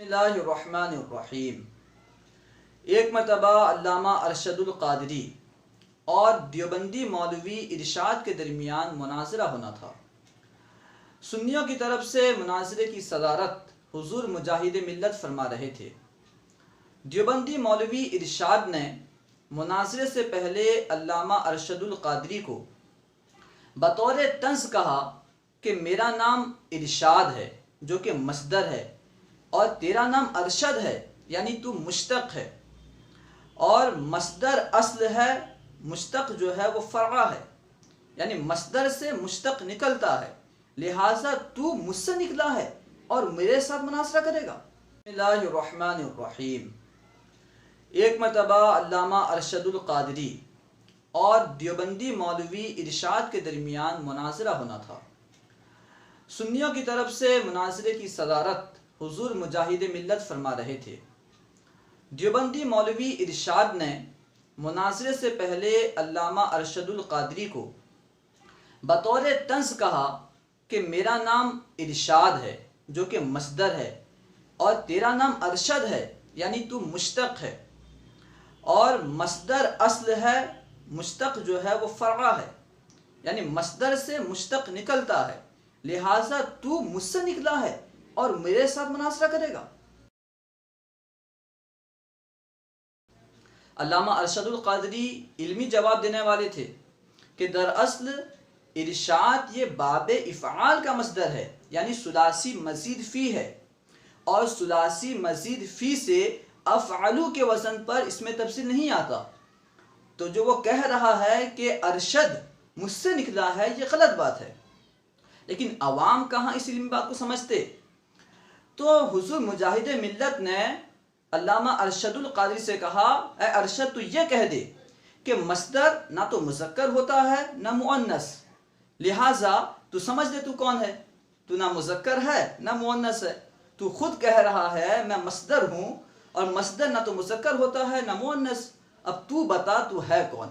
बिस्मिल्लाहिर्रहमानिर्रहीम। एक मरतबा अल्लामा अरशदुल क़ादरी और देवबंदी मौलवी इरशाद के दरमियान मुनाज़रा होना था। सुन्नियों की तरफ से मुनाज़रे की सदारत हुज़ूर मुजाहिद मिल्लत फरमा रहे थे। देवबंदी मौलवी इरशाद ने मुनाज़रे से पहले अल्लामा अरशदुल क़ादरी को बतौर तंज़ कहा कि मेरा नाम इरशाद है जो कि मस्दर है, और तेरा नाम अरशद है यानी तू मुश्तक है, और मस्दर अस्ल है, मुश्तक जो है वो फ़र्आ है, यानी मस्दर से मुश्तक निकलता है, लिहाजा तू मुझसे निकला है और मेरे साथ मुनासरा करेगा। बिस्मिल्लाहिर्रहमानिर्रहीम। एक मरतबा अल्लामा अरशदुल क़ादरी और देवबंदी मौलवी इरशाद के दरमियान मुनाज़रा होना था। सुन्नियों की तरफ से मुनाज़रे की सदारत हुज़ूर मुजाहिद मिल्लत फरमा रहे थे। देवबंदी मौलवी इरशाद ने मुनाज़रे से पहले अल्लामा अरशदुल क़ादरी को बतौर तंज़ कहा कि मेरा नाम इरशाद है जो कि मस्दर है, और तेरा नाम अरशद है यानी तू मुश्तक है, और मस्दर अस्ल है, मुश्तक जो है वो फ़र्आ है, यानी मस्दर से मुश्तक निकलता है, लिहाजा तू मुझसे निकला है और मेरे साथ मुनासरा करेगा। अल्लामा अरशदुल क़ादरी इल्मी जवाब देने वाले थे कि दरअसल इरशाद ये बाब इफ़आल का मस्दर है, यानी सुलासी मज़ीद फ़ी है, और सुलासी मज़ीद फ़ी से अफ़अलु के वज़न पर इसमें तफसील नहीं आता। तो जो वो कह रहा है कि अरशद मुझसे निकला है, ये गलत बात है। लेकिन अवाम कहाँ इस इल्मी बात को समझते। तो हुज़ूर मुजाहिद मिल्लत ने अल्लामा अरशदुल क़ादरी से कहा, ए अरशद तू ये कह दे कि मस्दर ना तो मुज़क्कर होता है ना मुअन्नस, लिहाजा तू समझ ले तू कौन है, तू ना मुज़क्कर है ना मुअन्नस है। तू खुद कह रहा है मैं मस्दर हूँ, और मस्दर ना तो मुज़क्कर होता है ना मुअन्नस। अब तू बता तू है कौन।